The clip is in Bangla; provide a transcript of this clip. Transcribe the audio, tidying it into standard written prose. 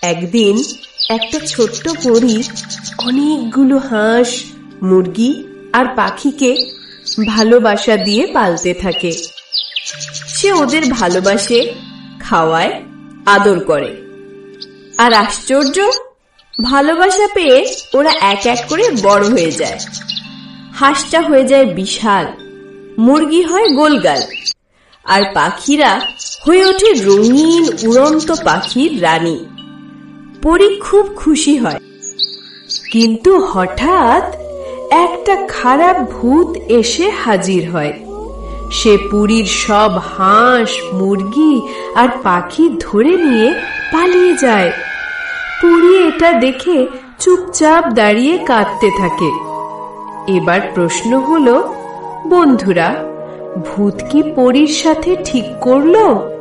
একদিন একটা ছোট্ট পরী অনেকগুলো হাঁস, মুরগি আর পাখিকে ভালোবাসা দিয়ে পালতে থাকে। সে ওদের ভালোবাসে, খাওয়ায়, আদর করে। আর আশ্চর্য, ভালোবাসা পেয়ে ওরা এক এক করে বড় হয়ে যায়। হাঁসটা হয়ে যায় বিশাল, মুরগি হয় গোলগাল, আর পাখিরা হয়ে ওঠে রঙিন উড়ন্ত পাখির রানী। পরী খুব খুশি হয়। কিন্তু হঠাৎ একটা খারাপ ভূত এসে হাজির হয়। সে পরীর সব হাঁস, মুরগি আর পাখি ধরে নিয়ে পালিয়ে যায়। পরী এটা দেখে চুপচাপ দাঁড়িয়ে কাঁদতে থাকে। এবার প্রশ্ন হলো, বন্ধুরা, ভূত কি পরীর সাথে ঠিক করলো